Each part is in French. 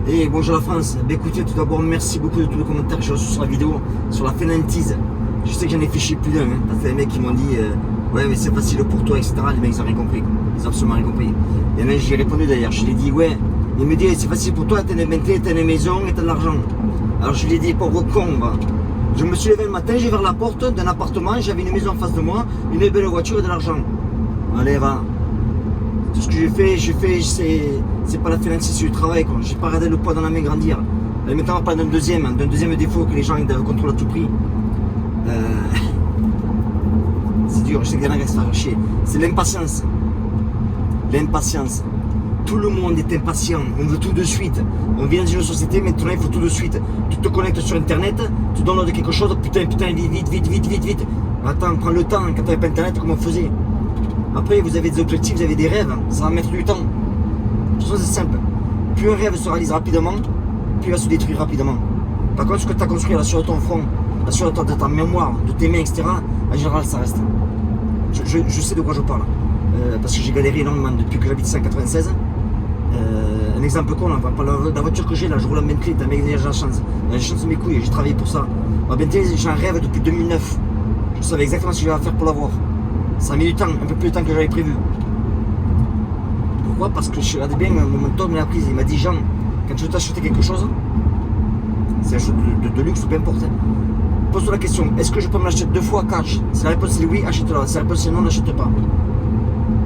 Et bonjour la France. Écoutez, tout d'abord, merci beaucoup de tous les commentaires que j'ai reçus sur la vidéo, sur la fainéantise. Je sais que j'en ai fait chier plus d'un. Parce que les mecs qui m'ont dit ouais, mais c'est facile pour toi, etc. Les mecs, ils n'ont rien compris. Ils n'ont absolument rien compris. Et là, j'ai répondu d'ailleurs. Je lui ai dit, ouais, il me dit, c'est facile pour toi, t'as une vingtaine, t'as une maison et t'as de l'argent. Alors je lui ai dit, pauvre con, va. Je me suis levé le matin, j'ai ouvert la porte d'un appartement, j'avais une maison en face de moi, une belle voiture et de l'argent. Allez, va. Tout ce que j'ai fait, c'est pas la fainéantise, c'est du travail, quoi. J'ai pas regardé le poids dans la main grandir. Et maintenant, on parle d'un deuxième défaut que les gens doivent contrôler à tout prix. C'est dur, je sais qu'il y en a qui se font chier. C'est l'impatience. L'impatience. Tout le monde est impatient, on veut tout de suite. On vit dans une société, maintenant il faut tout de suite. Tu te connectes sur internet, tu downloads quelque chose, putain, vite. Attends, prends le temps, quand tu n'avais pas internet, comment on faisait? Après, vous avez des objectifs, vous avez des rêves, ça va mettre du temps. De toute façon, c'est simple. Plus un rêve se réalise rapidement, plus il va se détruire rapidement. Par contre, ce que tu as construit là sur ton front, là sur ta mémoire, de tes mains, etc., en général, ça reste. Je sais de quoi je parle. Parce que j'ai galéré énormément depuis que j'habite ici en 96. Un exemple con, la voiture que j'ai là, je roule en Bentley, t'as j'ai la chance. J'ai chance de mes couilles, j'ai travaillé pour ça. Ma Bentley, j'en rêve depuis 2009. Je savais exactement ce que j'allais faire pour l'avoir. Ça a mis du temps, un peu plus de temps que j'avais prévu. Pourquoi? Parce que je regardais bien, mon mentor me l'a prise. Il m'a dit, Jean, quand tu veux t'acheter quelque chose, c'est un chose de luxe ou peu importe. Pose-toi la question, est-ce que je peux me l'acheter 2 fois cash? Si la réponse est oui, achète-la. Si la réponse est non, n'achète pas.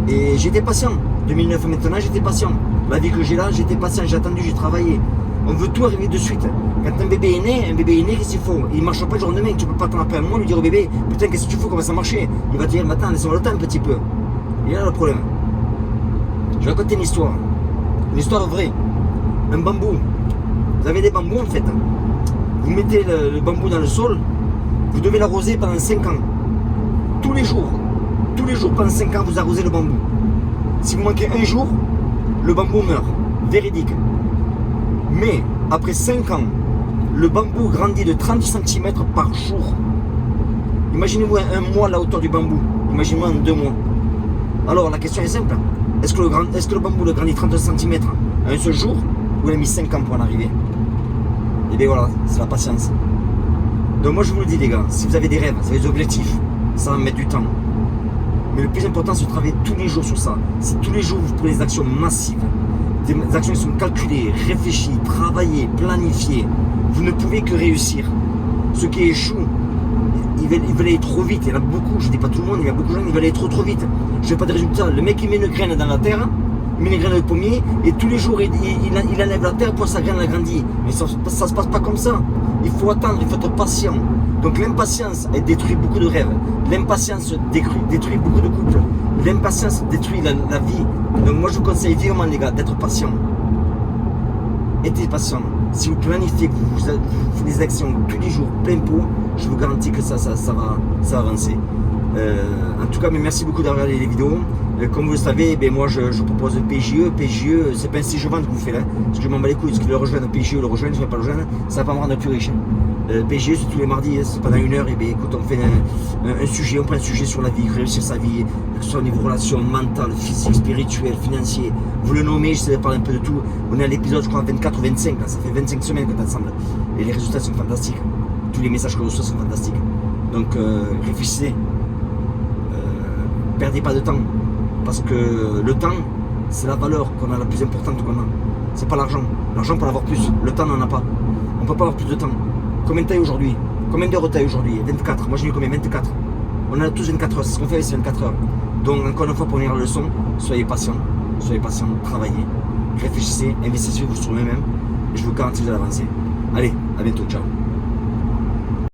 Et j'étais patient. 2009 maintenant, j'étais patient. La vie que j'ai là, j'étais patient, j'ai attendu, j'ai travaillé. On veut tout arriver de suite. Quand un bébé est né, qu'est-ce qu'il faut? Il ne marche pas le jour de demain. Tu ne peux pas attendre après un mois lui dire au bébé, putain, qu'est-ce que tu fais, comment ça marcher? Il va te dire, attends, laisse-moi le temps un petit peu. Et là, le problème. Je vais raconter une histoire vraie. Un bambou. Vous avez des bambous en fait. Vous mettez le bambou dans le sol, vous devez l'arroser pendant 5 ans. Tous les jours pendant 5 ans, vous arrosez le bambou. Si vous manquez un jour, le bambou meurt. Véridique. Mais après 5 ans, le bambou grandit de 30 cm par jour. Imaginez-vous un mois la hauteur du bambou. Imaginez-vous en 2 mois. Alors la question est simple. Est-ce que le bambou le grandit 30 cm en un seul jour ou il a mis 5 ans pour en arriver? Et bien voilà, c'est la patience. Donc moi je vous le dis les gars, si vous avez des rêves, vous avez des objectifs, ça va mettre du temps. Mais le plus important, c'est de travailler tous les jours sur ça. Si tous les jours vous prenez des actions massives, des actions qui sont calculées, réfléchies, travaillées, planifiées, vous ne pouvez que réussir. Ceux qui échouent, ils veulent aller trop vite. Il y en a beaucoup, je ne dis pas tout le monde, il y a beaucoup de gens qui veulent aller trop vite. Je n'ai pas de résultats. Le mec il met une graine dans la terre, il met une graine dans le pommier, et tous les jours il enlève la terre pour que sa graine grandit. Mais ça ne se passe pas comme ça. Il faut attendre, il faut être patient. Donc l'impatience, elle détruit beaucoup de rêves. L'impatience détruit beaucoup de couples. L'impatience détruit la vie. Donc moi je vous conseille vivement les gars d'être patient. Être patient. Si vous planifiez, que vous faites des actions tous les jours, plein pot, je vous garantis que ça va avancer. En tout cas, mais merci beaucoup d'avoir regardé les vidéos. Comme vous le savez, moi je propose PJE. PJE, c'est pas un si je vends que vous faites là. Parce que je m'en bats les couilles, est-ce que le rejoindre PJE, le rejoindre, je ne vais pas le rejoindre, ça va pas me rendre plus riche. PJE, c'est tous les mardis, c'est pendant 1 heure. Et écoute, on fait un sujet, on prend un sujet sur la vie, réussir sa vie, que ce soit au niveau relation, mentale, physique, spirituel, financier. Vous le nommez, j'essaie de parler un peu de tout. On est à l'épisode, je crois, 24 ou 25, là, ça fait 25 semaines qu'on est ensemble. Et les résultats sont fantastiques. Tous les messages que je reçois sont fantastiques. Donc réfléchissez. Perdez pas de temps. Parce que le temps, c'est la valeur qu'on a la plus importante qu'on a. C'est pas l'argent. L'argent peut en avoir plus. Le temps n'en a pas. On peut pas avoir plus de temps. Combien de taille aujourd'hui? Combien d'heures taille aujourd'hui? 24. Moi j'ai eu combien? 24. On a tous 24 heures. C'est ce qu'on fait, c'est 24 heures. Donc encore une fois pour lire la leçon, soyez patient, travaillez, réfléchissez, investissez-vous sur vous-même. Et je vous garantis que vous allez avancer. Allez, à bientôt, ciao.